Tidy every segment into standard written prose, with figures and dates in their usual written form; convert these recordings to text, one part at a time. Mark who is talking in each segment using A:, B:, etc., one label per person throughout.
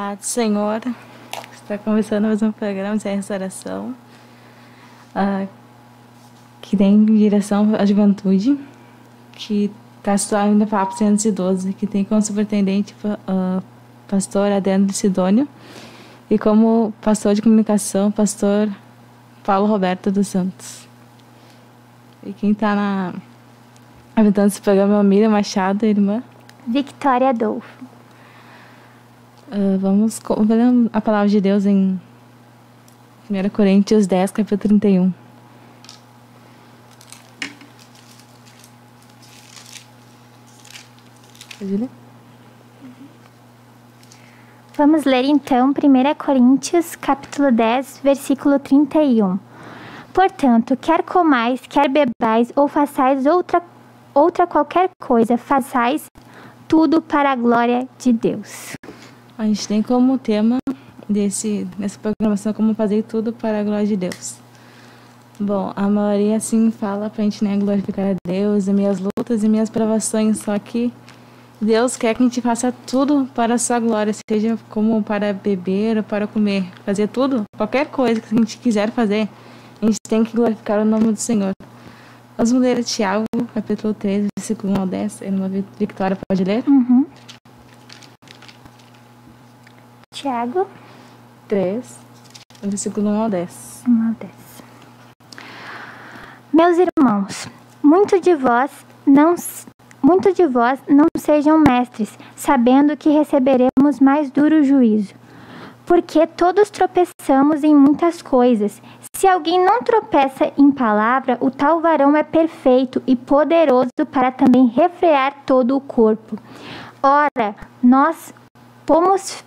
A: Paz do Senhor. Está começando mais um programa de restauração que tem direção à juventude, que está situado na FAP 212, que tem como superintendente pastor Adriano Sidônio e como pastor de comunicação, pastor Paulo Roberto dos Santos. E quem está apresentando esse programa é a Miriam Machado, irmã
B: Victoria Adolfo.
A: Vamos ver a palavra de Deus em 1 Coríntios 10, capítulo 31. Pode ler?
B: Vamos ler então 1 Coríntios, capítulo 10, versículo 31. Portanto, quer comais, quer bebais, ou façais outra qualquer coisa, façais tudo para a glória de Deus.
A: A gente tem como tema nessa programação como fazer tudo para a glória de Deus. Bom, a maioria assim fala pra gente, glorificar a Deus, em minhas lutas e minhas provações, só que Deus quer que a gente faça tudo para a sua glória, seja como para beber ou para comer, fazer tudo, qualquer coisa que a gente quiser fazer, a gente tem que glorificar o nome do Senhor. Vamos ler Tiago, capítulo 3, versículo 1 ao 10. Irmã Victoria, pode ler?
B: Tiago
A: 3, versículo 1 ao 10.
B: 1 ao 10. Meus irmãos, muitos de vós não sejam mestres, sabendo que receberemos mais duro juízo. Porque todos tropeçamos em muitas coisas. Se alguém não tropeça em palavra, o tal varão é perfeito e poderoso para também refrear todo o corpo. Ora, nós pomos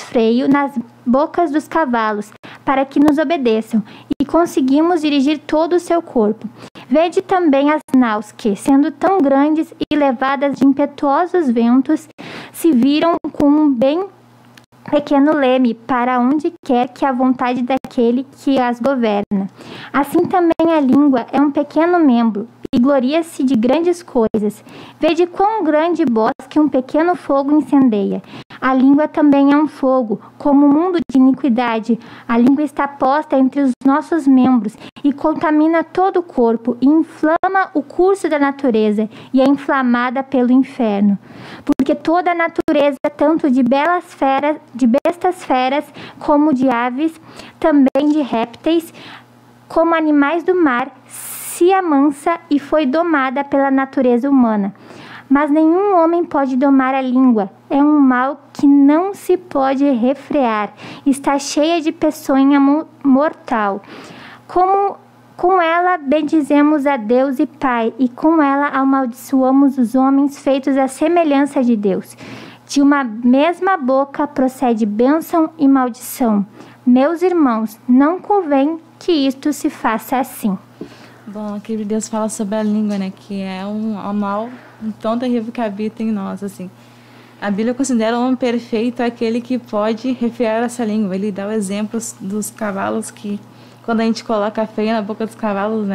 B: freio nas bocas dos cavalos, para que nos obedeçam, e conseguimos dirigir todo o seu corpo. Vede também as naus que, sendo tão grandes e levadas de impetuosos ventos, se viram com um bem pequeno leme para onde quer que a vontade daquele que as governa. Assim também a língua é um pequeno membro, e gloria-se de grandes coisas. Vede quão grande bosque um pequeno fogo incendeia. A língua também é um fogo, como um mundo de iniquidade. A língua está posta entre os nossos membros e contamina todo o corpo e inflama o curso da natureza e é inflamada pelo inferno. Porque toda a natureza, tanto de bestas feras, como de aves, também de répteis, como animais do mar, se amansa e foi domada pela natureza humana. Mas nenhum homem pode domar a língua. É um mal que não se pode refrear. Está cheia de peçonha mortal. Com ela bendizemos a Deus e Pai, e com ela amaldiçoamos os homens feitos à semelhança de Deus. De uma mesma boca procede bênção e maldição. Meus irmãos, não convém que isto se faça assim.
A: Bom, aqui Deus fala sobre a língua, que é um mal tão terrível que habita em nós, assim. A Bíblia considera o homem perfeito aquele que pode refrear essa língua. Ele dá o exemplo dos cavalos que, quando a gente coloca a freio na boca dos cavalos,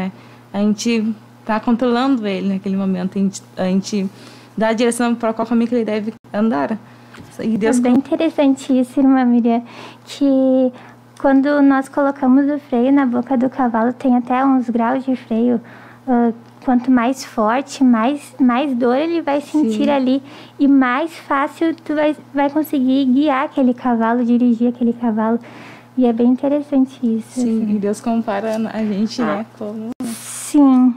A: a gente está controlando ele naquele momento. A gente dá a direção para qual caminho que ele deve andar. E Deus...
B: É bem interessante isso, irmã Miriam, que quando nós colocamos o freio na boca do cavalo, tem até uns graus de freio. Quanto mais forte, mais dor ele vai sentir. Sim. Ali. E mais fácil tu vai conseguir guiar aquele cavalo, dirigir aquele cavalo. E é bem interessante isso.
A: Sim,
B: assim.
A: E Deus compara a gente, como...
B: Sim.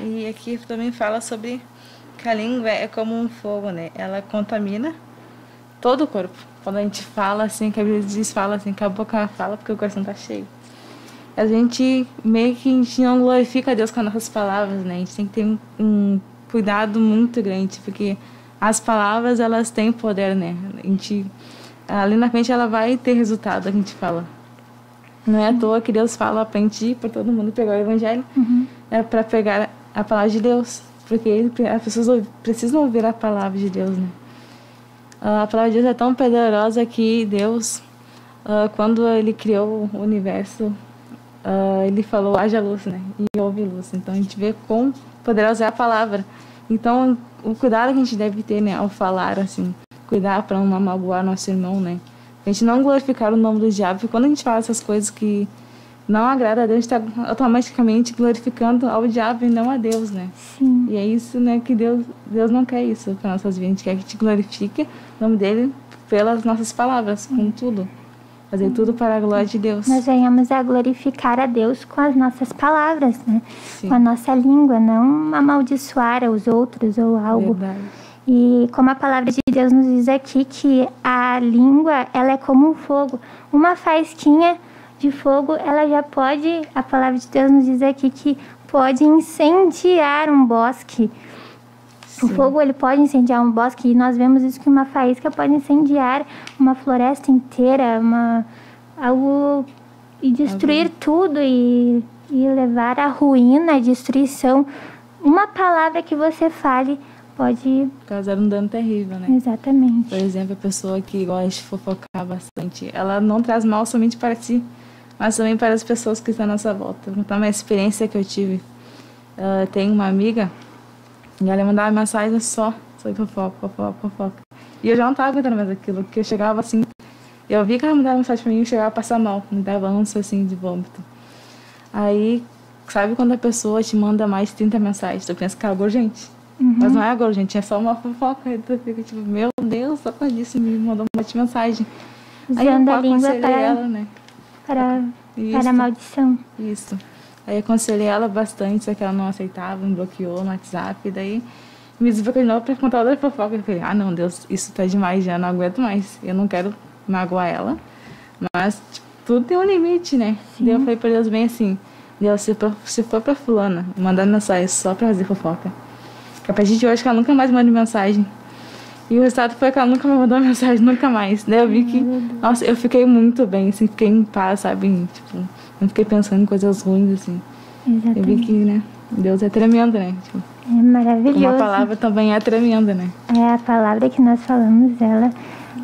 A: E aqui também fala sobre que a língua é como um fogo, Ela contamina todo o corpo. Quando a gente fala assim, que a Bíblia fala assim, que a boca fala porque o coração está cheio. A gente meio que não glorifica a Deus com as nossas palavras, A gente tem que ter um cuidado muito grande, porque as palavras, elas têm poder, A gente, ali na frente, ela vai ter resultado, a gente fala. Não é à toa que Deus fala pra gente ir por todo mundo pegar o Evangelho, é para pegar a palavra de Deus, porque as pessoas precisam ouvir a palavra de Deus, A palavra de Deus é tão poderosa que Deus, quando Ele criou o universo, Ele falou, haja luz, e houve luz. Então a gente vê quão poderosa é a palavra. Então o cuidado que a gente deve ter, ao falar, assim, cuidar para não magoar nosso irmão, né? A gente não glorificar o nome do diabo, e quando a gente fala essas coisas que não agrada a Deus, a gente está automaticamente glorificando ao diabo e não a Deus, né?
B: Sim.
A: E é isso, né, que Deus não quer isso para nossas vidas. A gente quer que a gente glorifique o nome dele pelas nossas palavras, com tudo. Fazer tudo para a glória de Deus.
B: Nós venhamos a glorificar a Deus com as nossas palavras, né?
A: Sim.
B: Com a nossa língua, não amaldiçoar os outros ou algo.
A: Verdade.
B: E como a palavra de Deus nos diz aqui, que a língua, ela é como um fogo. Uma faísquinha de fogo, ela já pode, a palavra de Deus nos diz aqui que pode incendiar um bosque.
A: Sim.
B: O fogo, ele pode incendiar um bosque, e nós vemos isso, que uma faísca pode incendiar uma floresta inteira, algo, e destruir tudo, e levar à ruína, à destruição. Uma palavra que você fale pode
A: causar um dano terrível, né?
B: Exatamente.
A: Por exemplo, a pessoa que gosta de fofocar bastante, ela não traz mal somente para si, mas também para as pessoas que estão à nossa volta. Vou contar uma experiência que eu tive. Tenho uma amiga, e ela mandava mensagem só sobre fofoca. E eu já não estava aguentando mais aquilo, porque eu chegava assim, eu vi que ela mandava mensagem para mim e eu chegava a passar mal, me dava ânsia assim de vômito. Aí, sabe quando a pessoa te manda mais de 30 mensagens, tu pensa que é algo urgente. Mas não é agora, gente, é só uma fofoca. Aí tu fica tipo, meu Deus, só por isso me mandou um monte de mensagem. Aí eu
B: Usando a língua
A: aconselhei ela, né?
B: para a maldição.
A: Isso. Aí eu aconselhei ela bastante, só que ela não aceitava, me bloqueou no WhatsApp. E daí me desbloqueou de novo pra contar outra fofoca. Eu falei, não, Deus, isso tá demais já, não aguento mais. Eu não quero magoar ela. Mas tipo, tudo tem um limite, né? Daí eu falei pra Deus bem assim, Deus, se for pra fulana, mandar mensagem só pra fazer fofoca, a partir de hoje que ela nunca mais manda mensagem. E o resultado foi que ela nunca me mandou mensagem, nunca mais. Daí eu vi que, nossa, eu fiquei muito bem, assim, fiquei em paz, sabe? Tipo, não fiquei pensando em coisas ruins, assim.
B: Exatamente.
A: Eu vi que, né, Deus é tremendo, né? Tipo,
B: é maravilhoso.
A: uma palavra também é tremenda, né?
B: É, a palavra que nós falamos, ela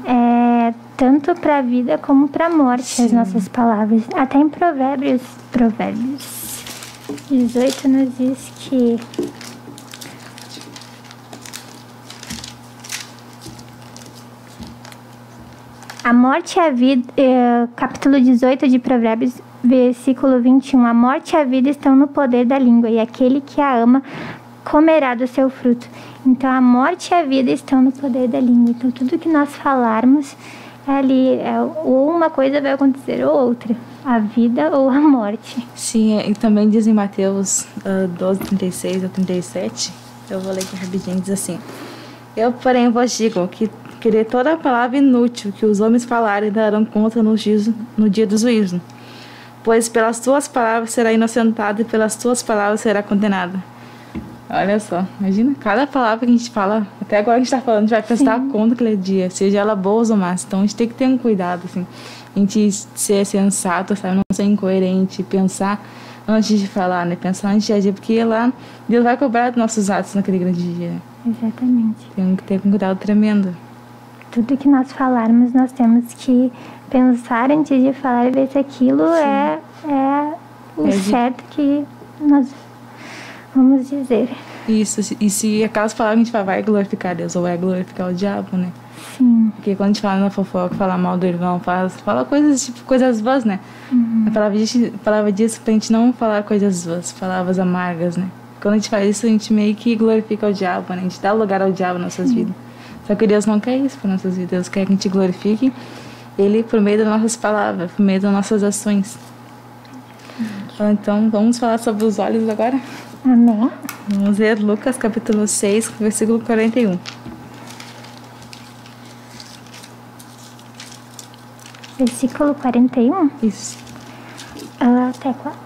B: é tanto para a vida como para a morte. Sim. As nossas palavras. Até em Provérbios 18 nos diz que a morte e a vida, capítulo 18 de Provérbios, versículo 21, a morte e a vida estão no poder da língua, e aquele que a ama comerá do seu fruto. Então, a morte e a vida estão no poder da língua. Então, tudo que nós falarmos, ali, ou uma coisa vai acontecer, ou outra, a vida ou a morte.
A: Sim, e também diz em Mateus 12, 36 a 37, eu vou ler aqui rapidinho, diz assim: eu, porém, vos digo que querer toda a palavra inútil que os homens falarem darão conta no dia do juízo. Pois pelas tuas palavras será inocentado e pelas tuas palavras será condenado. Olha só, imagina, cada palavra que a gente fala, até agora que a gente está falando, a gente vai prestar conta aquele dia, seja ela boa ou má. Então a gente tem que ter um cuidado, assim, a gente ser sensato, sabe, não ser incoerente, pensar antes de falar, né, pensar antes de agir, porque lá Deus vai cobrar dos nossos atos naquele grande dia.
B: Exatamente.
A: Tem que ter um cuidado tremendo.
B: Tudo que nós falarmos, nós temos que pensar antes de falar e ver se aquilo é o certo que nós vamos dizer.
A: Isso, e se acaso falar que a gente vai glorificar Deus ou vai glorificar o diabo, né?
B: Sim.
A: Porque quando a gente fala na fofoca, fala mal do irmão, fala coisas, tipo, coisas vãs, né? A palavra diz pra gente não falar coisas vãs, palavras amargas, né? Quando a gente faz isso, a gente meio que glorifica o diabo, né? A gente dá lugar ao diabo nas nossas vidas. Só que Deus não quer isso para nossas vidas. Deus quer que a gente glorifique Ele por meio das nossas palavras, por meio das nossas ações. Então, vamos falar sobre os olhos agora?
B: Amém.
A: Vamos ler Lucas capítulo 6, versículo 41.
B: Versículo 41?
A: Isso.
B: Até qual?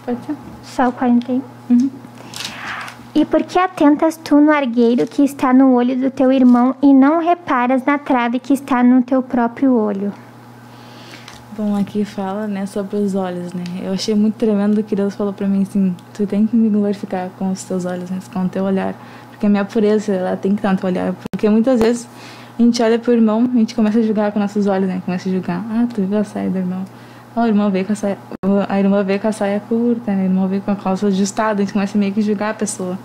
A: Pode ser.
B: Só o 41? E por que atentas tu no argueiro que está no olho do teu irmão e não reparas na trave que está no teu próprio olho?
A: Bom, aqui fala, né, sobre os olhos, né? Eu achei muito tremendo que Deus falou pra mim assim: tu tem que me glorificar com os teus olhos, né, com o teu olhar. Porque a minha pureza, ela tem que estar no teu olhar. Porque muitas vezes a gente olha pro irmão, a gente começa a julgar com nossos olhos, né? Começa a julgar: tu viu a saia do irmão? O irmão veio com a saia, a irmã veio com a saia curta, né? A irmã veio com a calça ajustada. A gente começa meio que a julgar a pessoa.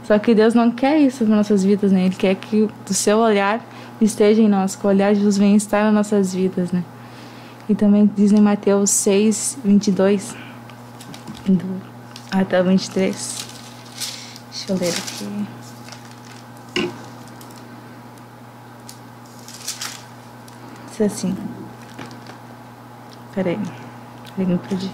A: Só que Deus não quer isso para nossas vidas, né? Ele quer que do seu olhar esteja em nós, que o olhar de Jesus venha estar nas nossas vidas, né? E também diz em Mateus 6, 22 até o 23. Deixa eu ler aqui. Diz assim. Peraí, me perdi.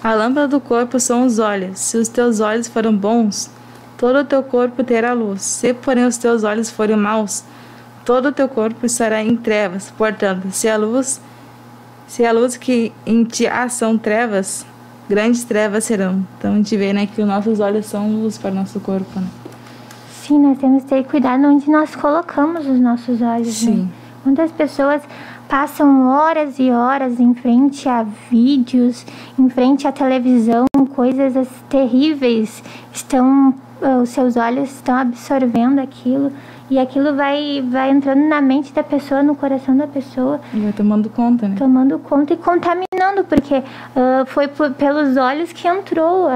A: A lâmpada do corpo são os olhos. Se os teus olhos forem bons, todo o teu corpo terá luz. Se, porém, os teus olhos forem maus, todo o teu corpo estará em trevas. Portanto, se a luz que em ti há são trevas, grandes trevas serão. Então a gente vê, né, que os nossos olhos são luz para o nosso corpo, né?
B: Sim, nós temos que ter cuidado onde nós colocamos os nossos olhos.
A: Sim.
B: Né? Muitas pessoas passam horas e horas em frente a vídeos, em frente à televisão, coisas terríveis. Os seus olhos estão absorvendo aquilo e aquilo vai entrando na mente da pessoa, no coração da pessoa.
A: E vai tomando conta, né?
B: Tomando conta e contaminando, porque foi pelos olhos que entrou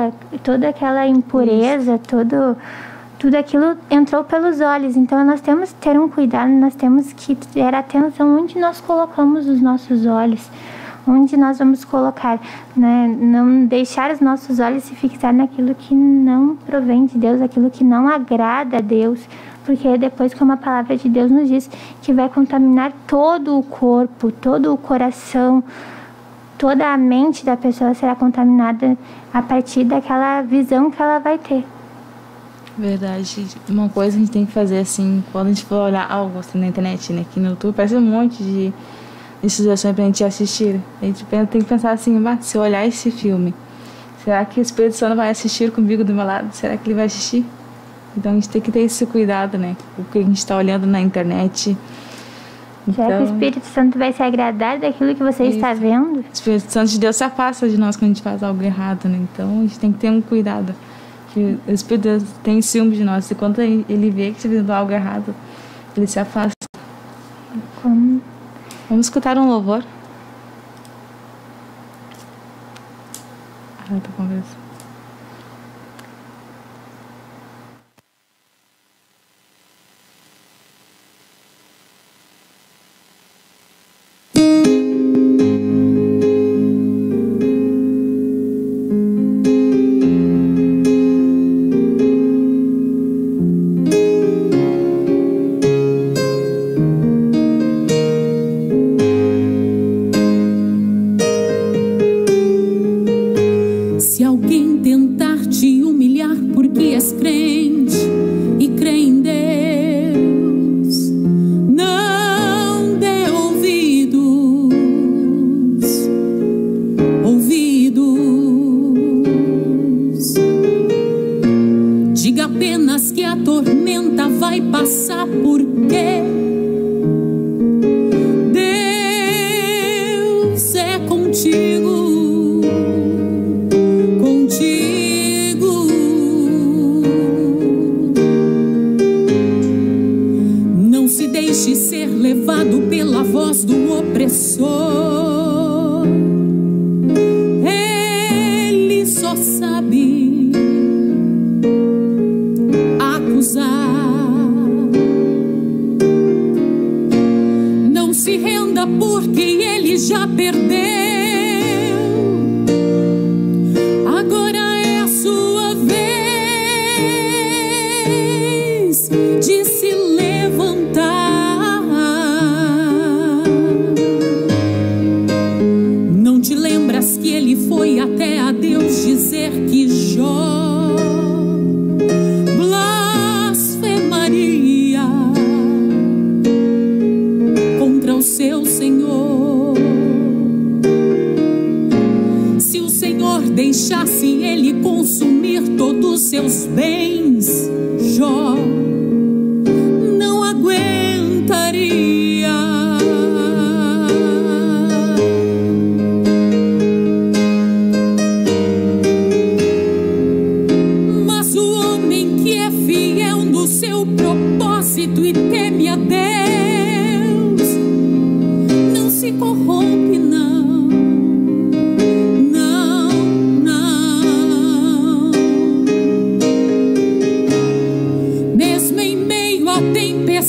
B: toda aquela impureza, tudo aquilo entrou pelos olhos. Então nós temos que ter um cuidado, nós temos que ter atenção onde nós colocamos os nossos olhos, onde nós vamos colocar, né? Não deixar os nossos olhos se fixar naquilo que não provém de Deus, aquilo que não agrada a Deus, porque depois, como a palavra de Deus nos diz, que vai contaminar todo o corpo, todo o coração, toda a mente da pessoa será contaminada a partir daquela visão que ela vai ter.
A: Verdade. Uma coisa que a gente tem que fazer, assim, quando a gente for olhar algo assim na internet, né, aqui no YouTube, parece um monte de sugestões pra gente assistir. A gente tem que pensar assim, se eu olhar esse filme, será que o Espírito Santo vai assistir comigo do meu lado? Será que ele vai assistir? Então a gente tem que ter esse cuidado, né, com o que a gente tá olhando na internet.
B: Será que o Espírito Santo vai se agradar daquilo que você está vendo?
A: O Espírito Santo de Deus se afasta de nós quando a gente faz algo errado, né? Então a gente tem que ter um cuidado. Que o Espírito de Deus tem ciúme de nós. E quando ele vê que você fazendo algo errado, ele se afasta.
B: Como?
A: Vamos escutar um louvor? Tô conversando.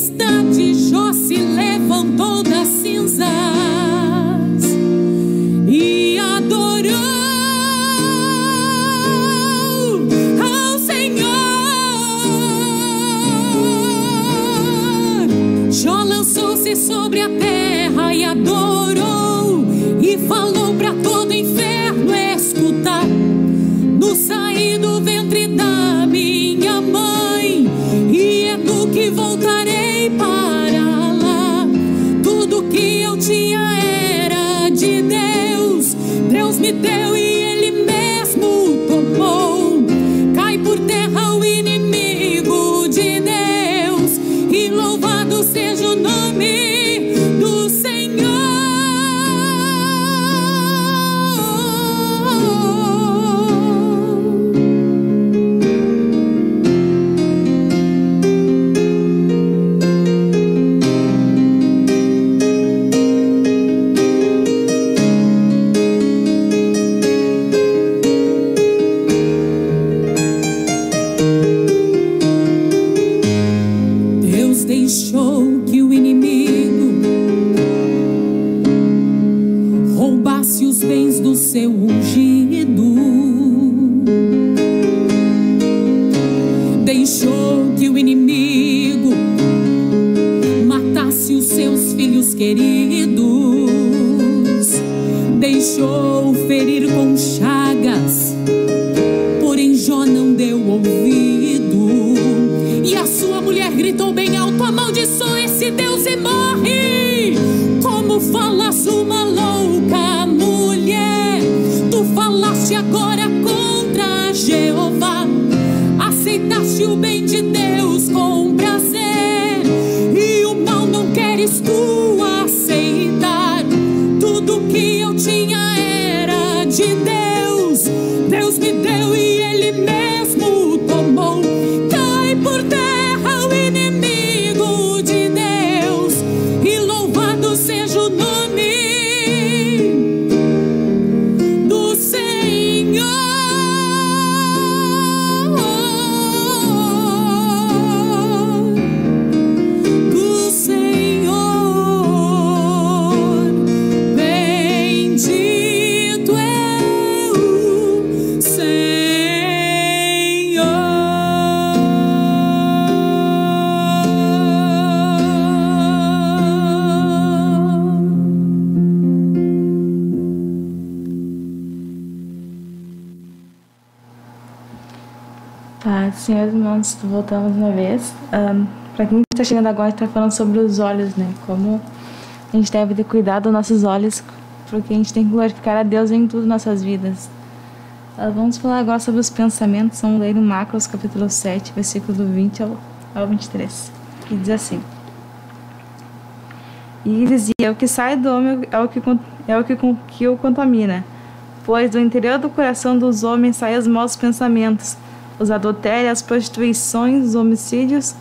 C: tempestade, Jó se levantou das cinzas e adorou ao Senhor. Jó lançou-se sobre a terra e adorou, e falou para todo o inferno escutar: no saí do ventre da minha mãe, e é do que voltarei para lá. Tudo que eu tinha era de Deus, Deus me deu e Ele mesmo tomou. Cai por terra o inimigo de Deus, e louvado seja o nome do Senhor. Deus deixou que o inimigo roubasse os bens do seu ungido. Deixou que o inimigo matasse os seus filhos queridos. Deixou ferir com chagas, porém Jó não deu ouvido. E a sua mulher gritou bem alto: amaldiçoa esse Deus e morre. Como falas uma louca mulher, tu falaste agora contra Jeová. Aceitaste o bem de Deus com prazer, e o mal não queres tu aceitar. Tudo que eu tinha era de Deus, Deus me deu e Ele mesmo tomou. Cai por terra o inimigo de Deus, e louvado seja o nome do Senhor. Do Senhor, bendito é o
A: Tá, senhores irmãos, voltamos uma vez. Para quem está chegando agora, a gente está falando sobre os olhos, né? Como a gente deve ter cuidado dos nossos olhos, porque a gente tem que glorificar a Deus em tudo nas nossas vidas. Vamos falar agora sobre os pensamentos. Vamos ler no Marcos, capítulo 7, versículo do 20 ao 23, que diz assim: E dizia: o que sai do homem é o que o contamina, pois do interior do coração dos homens saem os maus pensamentos, os adultérios, as prostituições, os homicídios,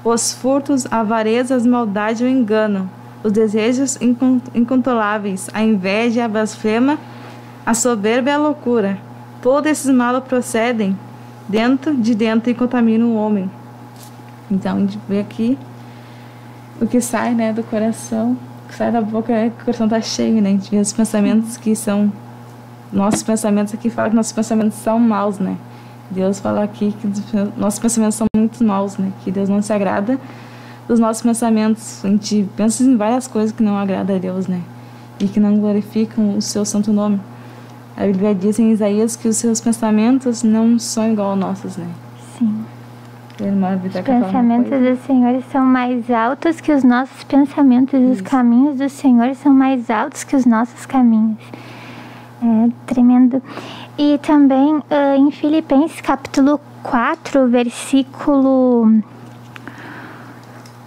A: os furtos, a avareza, as maldades e o engano, os desejos incontroláveis, a inveja, a blasfema, a soberba e a loucura. Todos esses malos procedem de dentro e contaminam o homem. Então a gente vê aqui o que sai, né, do coração, o que sai da boca, o coração está cheio, né? A gente vê os pensamentos que são nossos pensamentos. Aqui fala que nossos pensamentos são maus, né? Deus fala aqui que nossos pensamentos são muito maus, né? Que Deus não se agrada dos nossos pensamentos. A gente pensa em várias coisas que não agradam a Deus, né? E que não glorificam o seu santo nome. A Bíblia diz em Isaías que os seus pensamentos não são igual aos nossos, né?
B: Sim. Os pensamentos do Senhor são mais altos que os nossos pensamentos. Os caminhos do Senhor são mais altos que os nossos caminhos. É tremendo. E também em Filipenses capítulo 4, versículo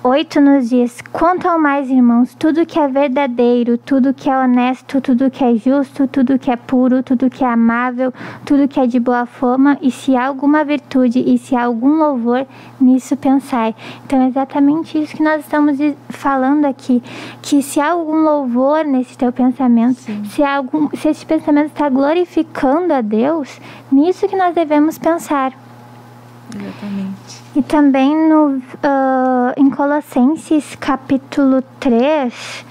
B: 8 nos diz: quanto ao mais, irmãos, tudo que é verdadeiro, tudo que é honesto, tudo que é justo, tudo que é puro, tudo que é amável, tudo que é de boa fama, e se há alguma virtude e se há algum louvor, nisso pensai. Então é exatamente isso que nós estamos falando aqui, que se há algum louvor nesse teu pensamento, se esse pensamento está glorificando a Deus, nisso que nós devemos pensar.
A: Exatamente.
B: E também em Colossenses capítulo 3,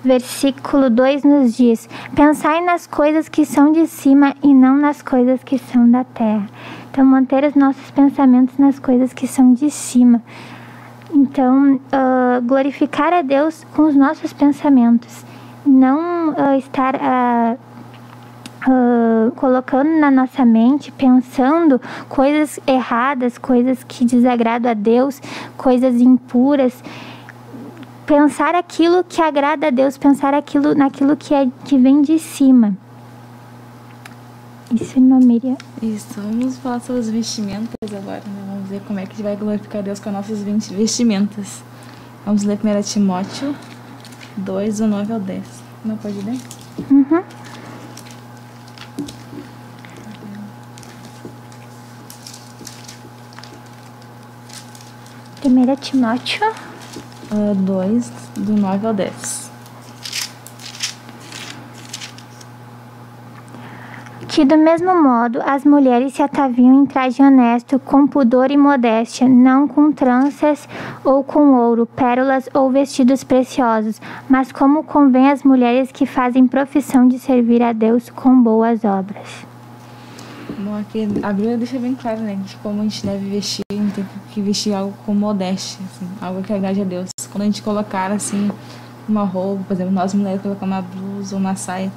B: versículo 2 nos diz: pensai nas coisas que são de cima e não nas coisas que são da terra. Então, manter os nossos pensamentos nas coisas que são de cima. Então, glorificar a Deus com os nossos pensamentos. Não estar colocando na nossa mente, pensando coisas erradas, coisas que desagradam a Deus, coisas impuras. Pensar aquilo que agrada a Deus, pensar naquilo que vem de cima. Isso, irmã Miriam.
A: Isso, vamos falar sobre os vestimentas agora, né? Vamos ver como é que a gente vai glorificar Deus com as nossas vestimentas. Vamos ler 1 Timóteo 2, do 9 ao 10. Não pode ler?
B: Uhum. Primeira Timóteo
A: 2, do 9 ao 10.
B: Que do mesmo modo as mulheres se ataviam em traje honesto, com pudor e modéstia, não com tranças ou com ouro, pérolas ou vestidos preciosos, mas como convém às mulheres que fazem profissão de servir a Deus com boas obras.
A: Bom, aqui a Bíblia deixa bem claro, né, de como a gente deve vestir, a gente tem que vestir algo com modéstia, assim, algo que agrade a Deus. Quando a gente colocar, assim, uma roupa, por exemplo, nós mulheres colocar uma blusa ou uma saia,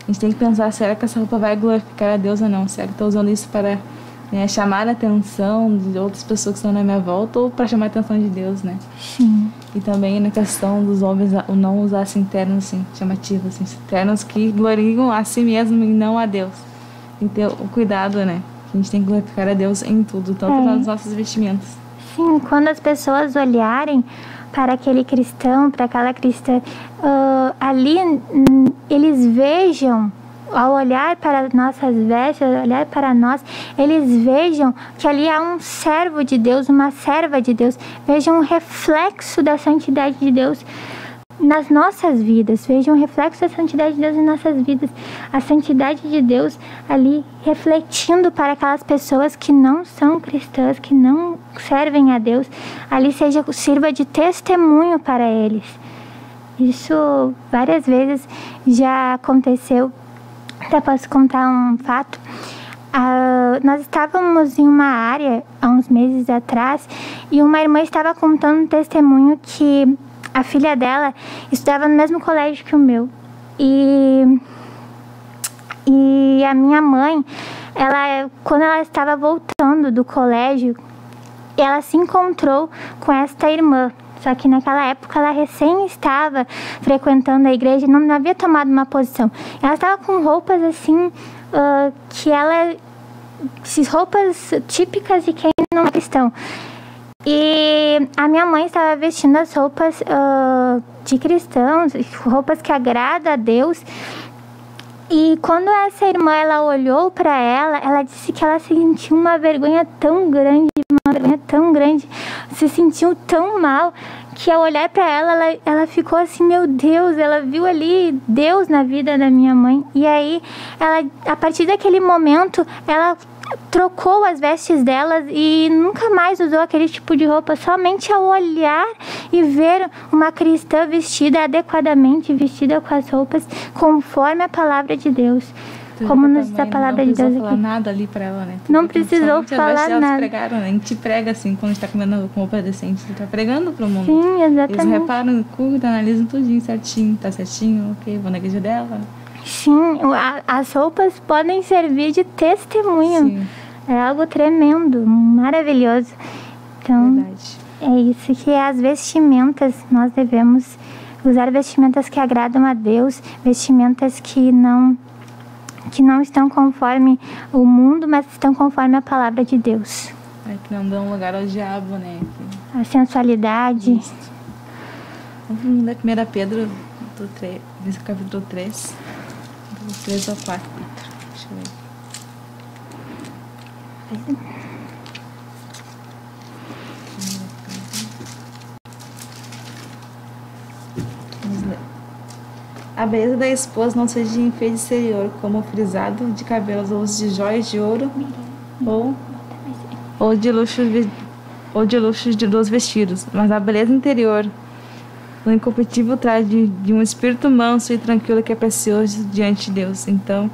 A: a gente tem que pensar, será que essa roupa vai glorificar a Deus ou não? Será que estou usando isso para, né, chamar a atenção de outras pessoas que estão na minha volta ou para chamar a atenção de Deus, né?
B: Sim.
A: E também na questão dos homens, o não usar assim, ternos assim, chamativos, assim, ternos que glorificam a si mesmo e não a Deus. Tem que ter o cuidado, né? A gente tem que glorificar a Deus em tudo, tanto nas nossas vestimentas.
B: Sim, quando as pessoas olharem para aquele cristão, para aquela cristã, ali eles vejam, ao olhar para nossas vestes, ao olhar para nós, eles vejam que ali há um servo de Deus, uma serva de Deus, vejam um reflexo da santidade de Deus nas nossas vidas, vejam um reflexo da santidade de Deus em nossas vidas, a santidade de Deus ali refletindo para aquelas pessoas que não são cristãs, que não servem a Deus, ali sirva de testemunho para eles. Isso várias vezes já aconteceu. Até posso contar um fato. Nós estávamos em uma área há uns meses atrás e uma irmã estava contando um testemunho que a filha dela estudava no mesmo colégio que o meu. E a minha mãe, quando ela estava voltando do colégio, ela se encontrou com esta irmã. Só que naquela época ela recém estava frequentando a igreja e não havia tomado uma posição. Ela estava com roupas assim, roupas típicas de quem não é cristão. E a minha mãe estava vestindo as roupas de cristãos, roupas que agradam a Deus. E quando essa irmã ela olhou para ela disse que ela sentiu uma vergonha tão grande, se sentiu tão mal, que ao olhar para ela ficou assim, meu Deus, ela viu ali Deus na vida da minha mãe. E aí, a partir daquele momento, ela trocou as vestes delas e nunca mais usou aquele tipo de roupa, somente ao olhar e ver uma cristã vestida adequadamente, vestida com as roupas conforme a palavra de Deus. Como nos diz a palavra de Deus aqui.
A: Não precisou falar nada ali pra ela, né?
B: Não precisou falar nada.
A: Pregaram, né? A gente prega assim, quando a gente tá comendo com roupa decente, a gente tá pregando pro mundo.
B: Sim, exatamente.
A: Eles reparam, cuidam, analisam tudinho certinho, tá certinho, ok, vou na igreja dela.
B: Sim, as roupas podem servir de testemunho.
A: Sim.
B: É algo tremendo, maravilhoso. Então,
A: verdade.
B: É isso que as vestimentas, nós devemos usar vestimentas que agradam a Deus, vestimentas que não estão conforme o mundo, mas estão conforme a palavra de Deus.
A: Que não dão lugar ao diabo, né?
B: A sensualidade.
A: Isso. Vamos ler 1 Pedro, capítulo 3, do 3 ao 4. Deixa eu ver. Vamos ler. A beleza da esposa não seja de enfeite exterior, como o frisado de cabelos ou de joias de ouro ou ou de luxo dos vestidos, mas a beleza interior, o incompatível traje de um espírito manso e tranquilo que é precioso diante de Deus. Então,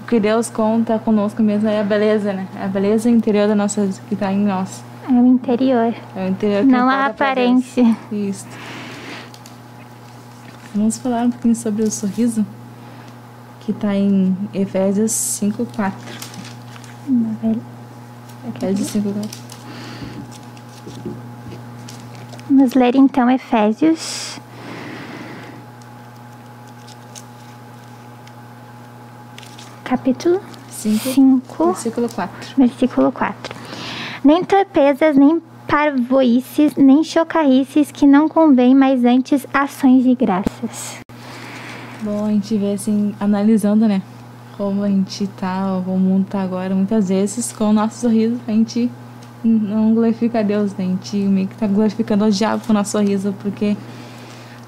A: o que Deus conta conosco mesmo é a beleza, né? A beleza interior da nossa, que está em nós.
B: É o interior.
A: É o interior que
B: não a aparência.
A: Isso. Vamos falar um pouquinho sobre o sorriso, que está em Efésios 5:4. Efésios 5:4.
B: Vamos ler então Efésios. Capítulo 5, versículo 4. Nem torpezas, nem parvoices, nem chocarrices que não convém, mas antes ações de graças.
A: Bom, a gente vê assim, analisando, né? Como a gente tá, como o mundo tá agora, muitas vezes, com o nosso sorriso, a gente não glorifica a Deus, né? A gente meio que tá glorificando o diabo com o nosso sorriso, porque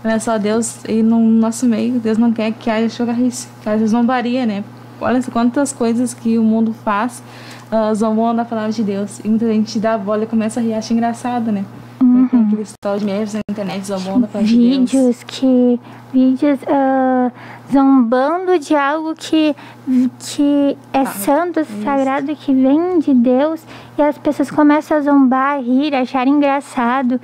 A: olha só, Deus, e no nosso meio, Deus não quer que haja chocarrice, que haja zombaria, né? Olha quantas coisas que o mundo faz, zombando da palavra de Deus. E muita gente dá a bola e começa a rir, acha engraçado, né? Tem aqueles tal de memes na internet zombando da palavra de Deus.
B: Vídeos zombando de algo que é santo, sagrado, que vem de Deus. E as pessoas começam a zombar, rir, achar engraçado.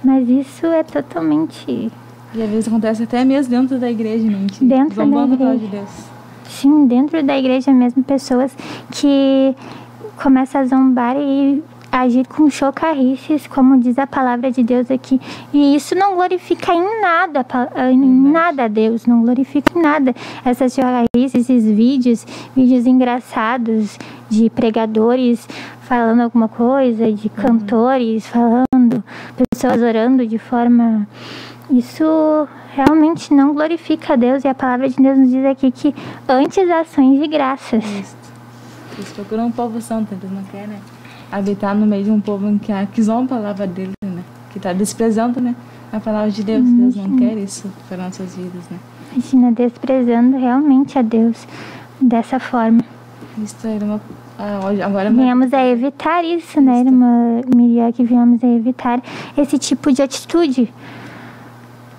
B: Mas isso é totalmente...
A: E às vezes acontece até mesmo dentro da igreja, né?
B: Dentro
A: zombando
B: da
A: a palavra de
B: igreja.
A: Deus.
B: Sim, dentro da igreja mesmo, pessoas que começam a zombar e agir com chocarrices, como diz a palavra de Deus aqui. E isso não glorifica em nada a Deus, não glorifica em nada. Essas chocarrices, esses vídeos engraçados de pregadores falando alguma coisa, de cantores falando, pessoas orando de forma... Isso realmente não glorifica a Deus, e a palavra de Deus nos diz aqui que antes ações de graças.
A: Isso. Eles procuram um povo santo, eles não querem, né, habitar no meio de um povo que zomba a palavra dele, né? Que está desprezando, né, a palavra de Deus. Deus não quer isso para nossas vidas, né?
B: Imagina, desprezando realmente a Deus dessa forma.
A: Isso, irmã. Agora
B: viemos a evitar isso, né, irmã Miriam, que viemos a evitar esse tipo de atitude.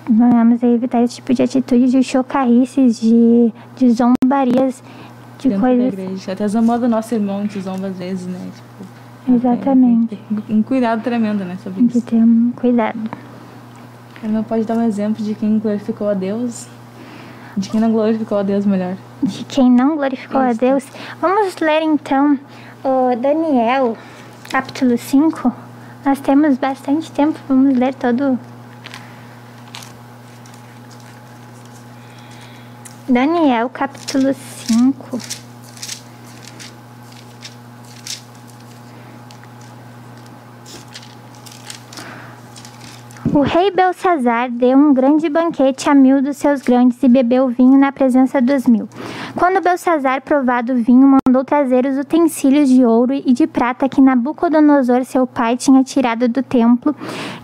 B: Vamos evitar esse tipo de atitude de chocarrices, de zombarias, de
A: dentro
B: coisas...
A: da igreja. Até zombando do nosso irmão, que zomba às vezes, né? Tipo,
B: exatamente.
A: Tem um cuidado tremendo, né, sobre isso.
B: Tem que ter um cuidado.
A: Ela não pode dar um exemplo de quem glorificou a Deus, de quem não glorificou a Deus, melhor.
B: De quem não glorificou a Deus. Vamos ler então o Daniel, capítulo 5. Nós temos bastante tempo, vamos ler todo... Daniel, capítulo 5. O rei Belsazar deu um grande banquete a 1000 dos seus grandes e bebeu vinho na presença dos 1000. Quando Belsazar, provado o vinho, mandou trazer os utensílios de ouro e de prata que Nabucodonosor, seu pai, tinha tirado do templo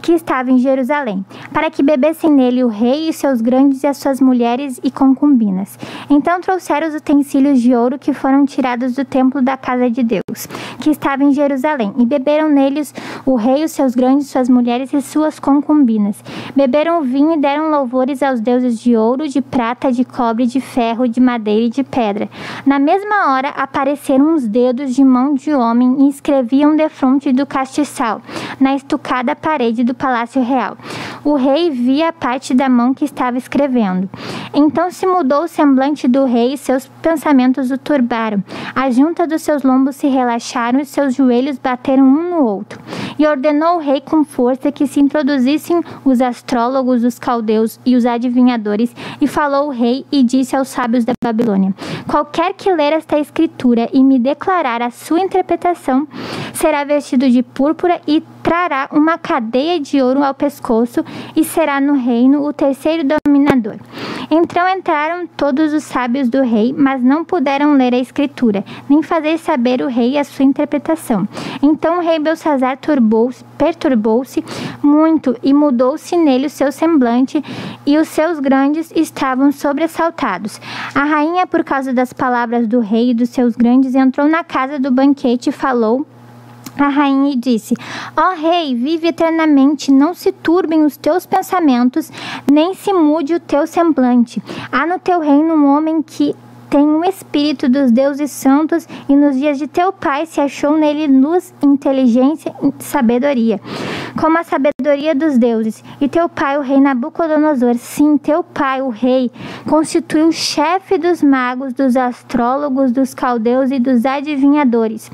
B: que estava em Jerusalém, para que bebessem nele o rei e seus grandes e as suas mulheres e concubinas. Então trouxeram os utensílios de ouro que foram tirados do templo da casa de Deus, que estava em Jerusalém, e beberam neles o rei, os seus grandes, suas mulheres e suas concubinas. Beberam o vinho e deram louvores aos deuses de ouro, de prata, de cobre, de ferro, de madeira e de pedra. Na mesma hora apareceram uns dedos de mão de homem e escreviam defronte do castiçal, na estucada parede do palácio real. O rei via a parte da mão que estava escrevendo. Então se mudou o semblante do rei e seus pensamentos o turbaram. A junta dos seus lombos se relaxaram e seus joelhos bateram um no outro. E ordenou o rei com força que se introduzissem os astrólogos, os caldeus e os adivinhadores, e falou o rei e disse aos sábios da Babilônia: qualquer que ler esta escritura e me declarar a sua interpretação, será vestido de púrpura e trará uma cadeia de ouro ao pescoço e será no reino o terceiro dominador. Então entraram todos os sábios do rei, mas não puderam ler a escritura, nem fazer saber o rei a sua interpretação. Então o rei Belsazar perturbou-se muito e mudou-se nele o seu semblante, e os seus grandes estavam sobressaltados. A rainha, por causa das palavras do rei e dos seus grandes, entrou na casa do banquete e falou a rainha e disse: Ó rei, vive eternamente, não se turbem os teus pensamentos, nem se mude o teu semblante. Há no teu reino um homem que tem o espírito dos deuses santos, e nos dias de teu pai se achou nele luz, inteligência e sabedoria, como a sabedoria dos deuses. E teu pai, o rei Nabucodonosor, sim, teu pai, o rei, constituiu o chefe dos magos, dos astrólogos, dos caldeus e dos adivinhadores.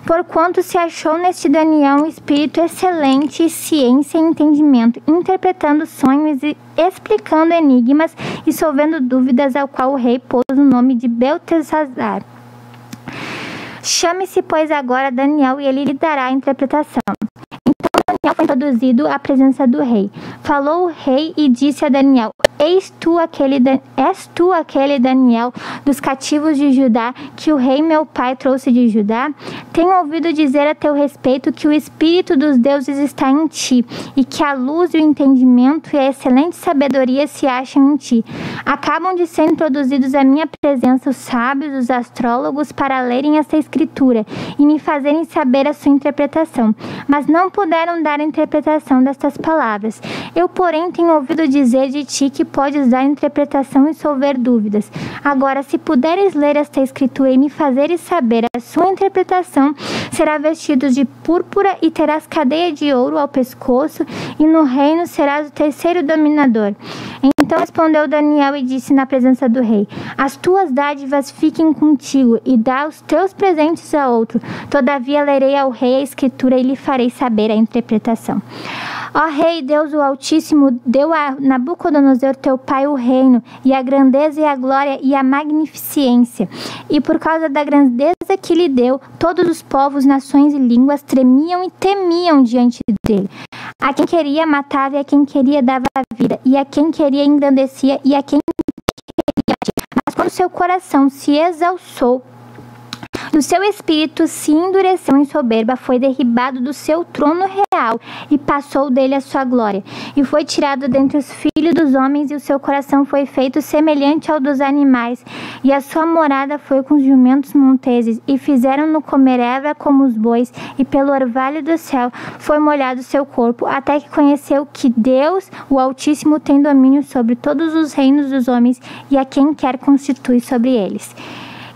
B: Porquanto se achou neste Daniel um espírito excelente, ciência e entendimento, interpretando sonhos e explicando enigmas e solvendo dúvidas, ao qual o rei pôs o nome de Beltesazar. Chame-se, pois, agora Daniel, e ele lhe dará a interpretação. Então Daniel foi introduzido à presença do rei. Falou o rei e disse a Daniel: És tu aquele Daniel dos cativos de Judá, que o rei meu pai trouxe de Judá? Tenho ouvido dizer a teu respeito que o espírito dos deuses está em ti, e que a luz e o entendimento e a excelente sabedoria se acham em ti. Acabam de ser introduzidos à minha presença os sábios, os astrólogos, para lerem esta escritura e me fazerem saber a sua interpretação, mas não puderam dar a interpretação destas palavras. Eu, porém, tenho ouvido dizer de ti que podes dar interpretação e solver dúvidas. Agora, se puderes ler esta escritura e me fazeres saber a sua interpretação, será vestido de púrpura e terás cadeia de ouro ao pescoço, e no reino serás o terceiro dominador. Então respondeu Daniel e disse na presença do rei: As tuas dádivas fiquem contigo, e dá os teus presentes a outro. Todavia lerei ao rei a escritura e lhe farei saber a interpretação. Ó rei, Deus o Altíssimo deu a Nabucodonosor teu pai o reino, e a grandeza e a glória e a magnificência. E por causa da grandeza que lhe deu, todos os povos, nações e línguas tremiam e temiam diante dele. A quem queria matava, e a quem queria dava vida, e a quem queria engrandecia, e a quem queria. Mas quando seu coração se exalçou, do seu espírito se endureceu em soberba, foi derribado do seu trono real e passou dele a sua glória. E foi tirado dentre os filhos dos homens, e o seu coração foi feito semelhante ao dos animais, e a sua morada foi com os jumentos monteses, e fizeram-no comer erva como os bois, e pelo orvalho do céu foi molhado seu corpo, até que conheceu que Deus, o Altíssimo, tem domínio sobre todos os reinos dos homens, e a quem quer constitui sobre eles.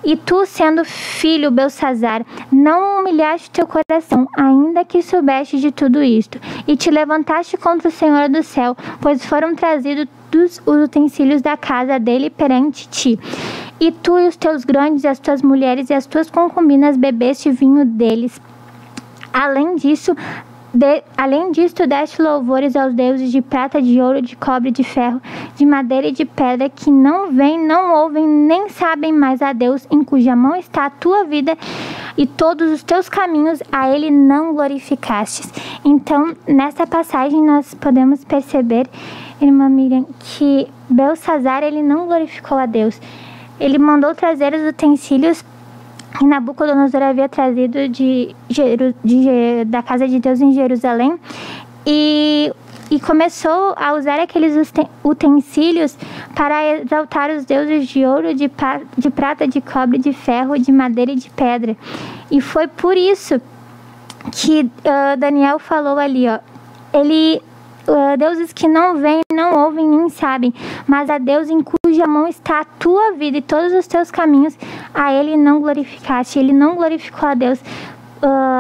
B: E tu, sendo filho Beltesazar, não humilhaste teu coração, ainda que soubeste de tudo isto, e te levantaste contra o Senhor do céu, pois foram trazidos os utensílios da casa dele perante ti. E tu e os teus grandes, as tuas mulheres e as tuas concubinas bebeste vinho deles. Além disto, deste louvores aos deuses de prata, de ouro, de cobre, de ferro, de madeira e de pedra, que não veem, não ouvem, nem sabem mais a Deus, em cuja mão está a tua vida, e todos os teus caminhos a ele não glorificastes. Então, nessa passagem nós podemos perceber, irmã Miriam, que Beltesazar, ele não glorificou a Deus. Ele mandou trazer os utensílios que Nabucodonosor havia trazido da casa de Deus em Jerusalém, e começou a usar aqueles utensílios para exaltar os deuses de ouro, de prata, de cobre, de ferro, de madeira e de pedra. E foi por isso que Daniel falou ali, deuses que não veem, não ouvem, nem sabem, mas a Deus em cuja mão está a tua vida e todos os teus caminhos, a ele não glorificaste. Ele não glorificou a Deus,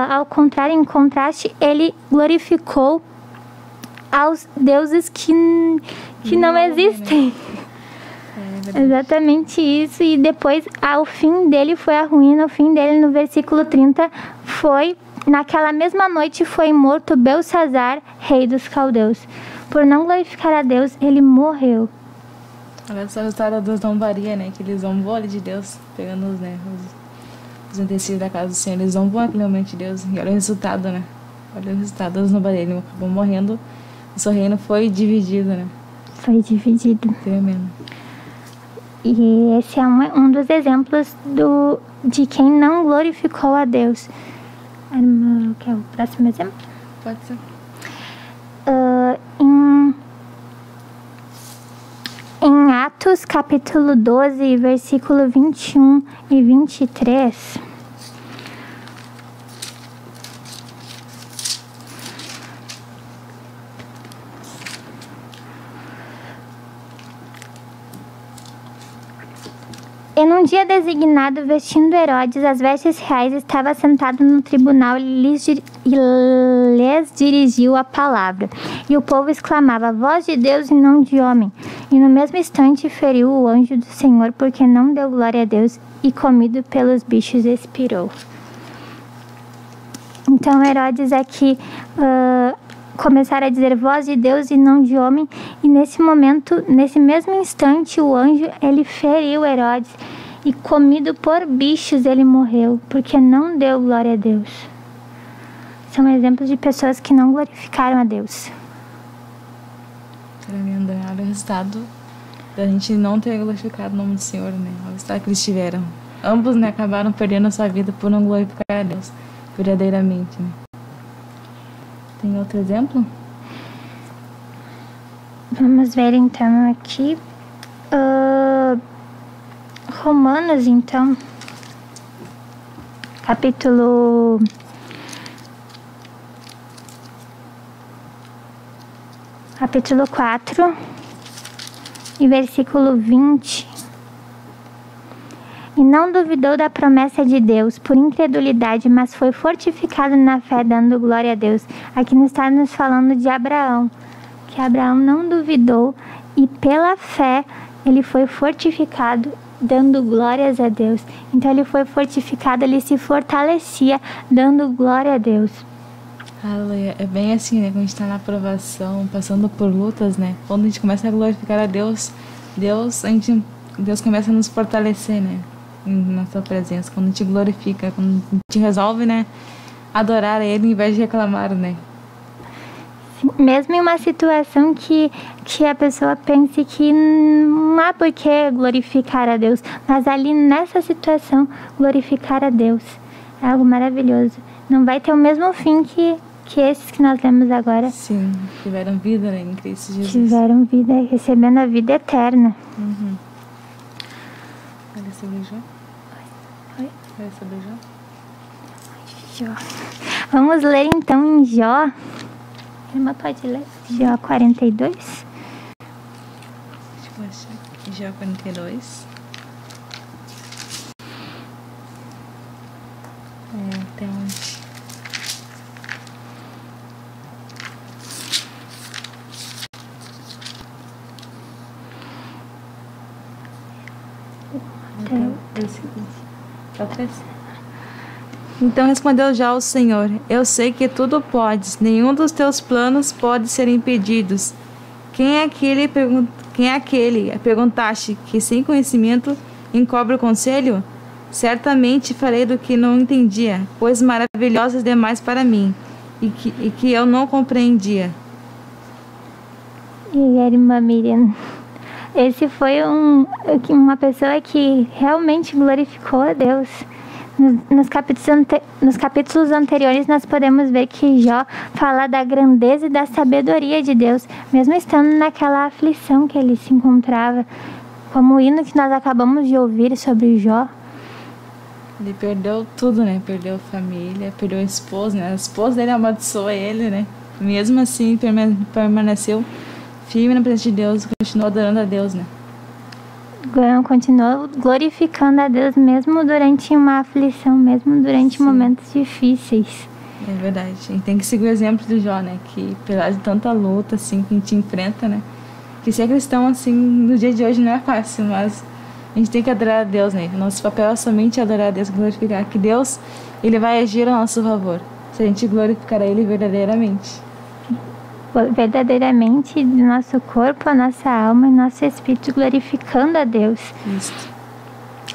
B: ao contrário, em contraste, ele glorificou aos deuses que não existem. Exatamente isso. E depois, o fim dele foi a ruína. O fim dele, no versículo 30, foi: naquela mesma noite foi morto Beltesazar, rei dos caldeus. Por não glorificar a Deus, ele morreu.
A: Essa história da zombaria, né? Que eles zombam ali de Deus, pegando os utensílios da casa do Senhor. Eles zombam realmente de Deus. E olha o resultado, né? Olha o resultado da zombaria. Ele acabou morrendo. O seu reino foi dividido, né?
B: Foi dividido.
A: Tremendo.
B: E esse é um dos exemplos de quem não glorificou a Deus. Quer o próximo exemplo?
A: Pode ser.
B: Em Atos capítulo 12, versículo 21 e 23, Em um dia designado, vestindo Herodes as vestes reais, estava sentado no tribunal e lhes dirigiu a palavra. E o povo exclamava, voz de Deus e não de homem. E no mesmo instante feriu o anjo do Senhor, porque não deu glória a Deus, e comido pelos bichos expirou. Então Herodes aqui começaram a dizer voz de Deus e não de homem, e nesse momento, nesse mesmo instante, o anjo, ele feriu Herodes, e comido por bichos ele morreu, porque não deu glória a Deus. São exemplos de pessoas que não glorificaram a Deus.
A: Tremendo, né? Olha o resultado da gente não ter glorificado o nome do Senhor, né? Olha o resultado que eles tiveram. Ambos, né, acabaram perdendo a sua vida por não glorificar a Deus verdadeiramente, né? Tem outro exemplo?
B: Vamos ver então aqui. Romanos, então. Capítulo 4 e versículo 20. E não duvidou da promessa de Deus por incredulidade, mas foi fortificado na fé, dando glória a Deus. Aqui está nos falando de Abraão, que Abraão não duvidou e pela fé ele foi fortificado, dando glórias a Deus. Então ele foi fortificado, ele se fortalecia, dando glória a Deus.
A: Aleluia. É bem assim, né? Quando a gente está na aprovação, passando por lutas, né? Quando a gente começa a glorificar a Deus, Deus começa a nos fortalecer, né? Na sua presença, quando a gente glorifica, quando a gente resolve, né, adorar a Ele em vez de reclamar, né?
B: Mesmo em uma situação que a pessoa pense que não há por que glorificar a Deus, mas ali nessa situação, glorificar a Deus é algo maravilhoso. Não vai ter o mesmo fim que esses que nós lemos agora.
A: Sim, tiveram vida, né, em Cristo Jesus.
B: Tiveram vida, recebendo a vida eterna.
A: Uhum. Olha sobre Jó.
B: Oi?
A: Olha sobre Jó.
B: Jó. Vamos ler então em Jó. Irmã, pode ler? Jó 42.
A: Deixa eu achar. Jó 42. Até onde? Então respondeu já o Senhor: eu sei que tudo podes, nenhum dos teus planos pode ser impedidos. Quem é aquele, perguntaste, que sem conhecimento encobre o conselho? Certamente falei do que não entendia, coisas maravilhosas demais para mim, e que eu não compreendia.
B: E a irmã Miriam, esse foi uma pessoa que realmente glorificou a Deus. Nos capítulos anteriores nós podemos ver que Jó fala da grandeza e da sabedoria de Deus, mesmo estando naquela aflição que ele se encontrava, como o hino que nós acabamos de ouvir sobre Jó.
A: Ele perdeu tudo, né? Perdeu a família, perdeu a esposa, né? A esposa dele amaldiçoou ele, né? Mesmo assim, permaneceu firme na presença de Deus, continuou adorando a Deus, né?
B: Continuou glorificando a Deus mesmo durante uma aflição, mesmo durante
A: Sim.
B: momentos difíceis.
A: É verdade. A gente tem que seguir o exemplo do Jó, né? Que apesar de tanta luta, assim, que a gente enfrenta, né? Que ser cristão, assim, no dia de hoje não é fácil, mas a gente tem que adorar a Deus, né? Nosso papel é somente adorar a Deus, glorificar. Que Deus, Ele vai agir a nosso favor, se a gente glorificar a Ele verdadeiramente.
B: Verdadeiramente, do nosso corpo, a nossa alma e nosso espírito, glorificando a Deus.
A: Isso.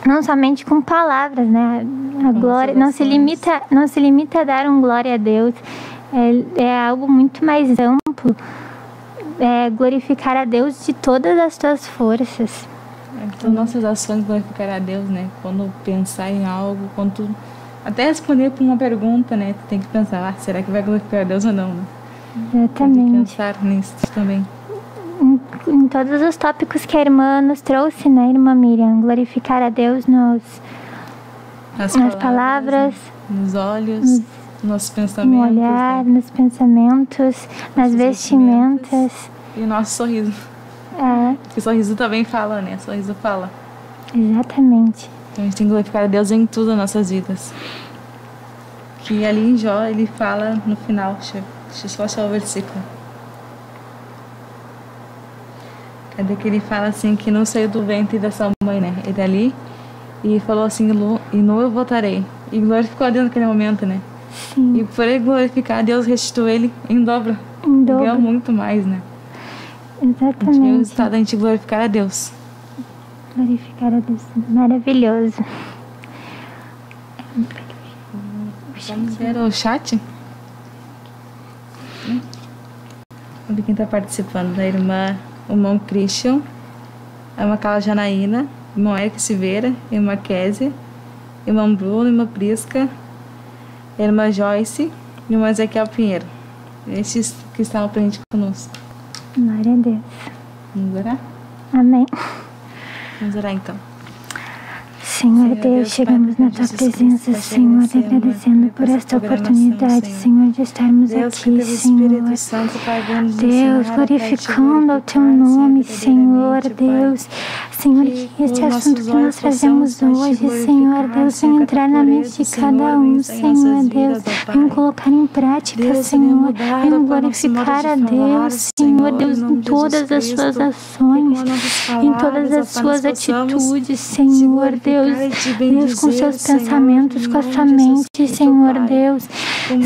B: Não somente com palavras, né? A glória não se limita a dar glória a Deus. É algo muito mais amplo. É glorificar a Deus de todas as tuas forças.
A: Todas nossas ações glorificar a Deus, né? Quando pensar em algo, quando até responder para uma pergunta, né? Tu tem que pensar, será que vai glorificar a Deus ou não, né?
B: Exatamente.
A: Tem que pensar nisso também.
B: Em todos os tópicos que a irmã nos trouxe, né, irmã Miriam? Glorificar a Deus nas palavras,
A: né? Nos olhos, nos nossos pensamentos.
B: No olhar, né? Nos pensamentos, nas vestimentas.
A: E o nosso sorriso.
B: É.
A: Porque o sorriso também fala, né? O sorriso fala.
B: Exatamente.
A: Então a gente tem que glorificar a Deus em tudo nas nossas vidas. Que ali em Jó ele fala no final, deixa eu só achar o versículo. Cadê que ele fala assim que não saiu do ventre da sua mãe, né? Ele ali e falou assim, e não eu voltarei. E glorificou a Deus naquele momento, né?
B: Sim.
A: E por ele glorificar, Deus restituiu ele em dobro.
B: Em dobro.
A: Ganhou muito mais, né?
B: Exatamente.
A: O resultado da gente glorificar a Deus.
B: Glorificar a Deus. Maravilhoso.
A: Vamos ver o chat? Vamos ver quem está participando. Da irmã, o irmão Christian, a irmã Carla Janaína, o irmão Eric Silveira, a irmã Kézia, o irmão Bruno, a irmã Prisca, a irmã Joyce e o irmão Ezequiel Pinheiro. Esses que estavam presentes conosco.
B: Glória a Deus.
A: Vamos orar?
B: Amém.
A: Vamos orar então.
B: Senhor Deus, chegamos na Tua presença, Senhor, te agradecendo por esta oportunidade, Senhor, de estarmos aqui, Senhor. Deus, glorificando ao Teu nome, Senhor, Deus. Senhor, que este assunto que nós trazemos hoje, Senhor, Deus, venha entrar na mente de cada um, Senhor, Deus. Venha colocar em prática, Senhor. Venha glorificar a Deus, Senhor, Deus, em todas as suas ações, em todas as suas atitudes, Senhor, Deus. Deus, com seus pensamentos, com a sua mente, Senhor, Deus.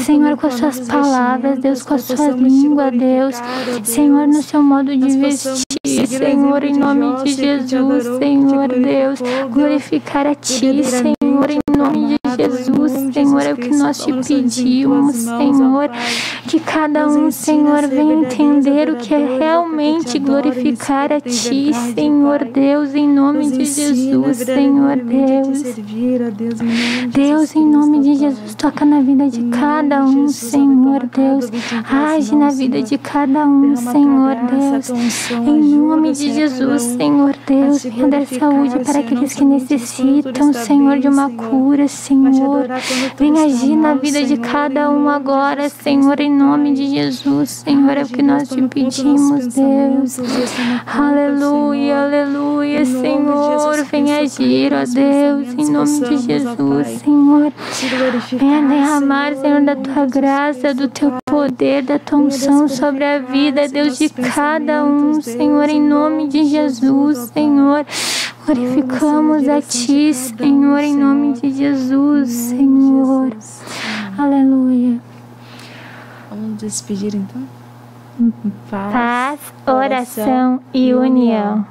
B: Senhor, com as suas palavras, Deus, com a sua língua, Deus. Senhor, no seu modo de vestir, Senhor, em nome de Jesus, Senhor, Deus. Glorificar a Ti, Senhor, em nome de Jesus, Senhor, é o que nós te pedimos, Senhor. Que cada um, Senhor, venha entender o que é realmente glorificar a Ti, Senhor, Deus, em nome de Jesus, Senhor, Deus. Deus, em nome de Jesus, toca na vida de cada um, Senhor, Deus. Age na vida de cada um, Senhor, Deus. Em nome de Jesus, Senhor, Deus. Venha dar saúde para aqueles que necessitam, Senhor, de uma cura, Senhor. Venha agir na vida de cada um agora, Senhor, em nome de Jesus, Senhor, é o que nós te pedimos, Deus. Aleluia, aleluia, Senhor. Venha agir, ó Deus, em nome de Jesus, Senhor. Venha derramar, Senhor, da Tua graça, do Teu poder, da Tua unção sobre a vida, Deus, de cada um, Senhor, em nome de Jesus, Senhor. Glorificamos a Ti, Senhor, em nome de Jesus, Senhor. Aleluia.
A: Vamos despedir então?
B: Paz, oração e união.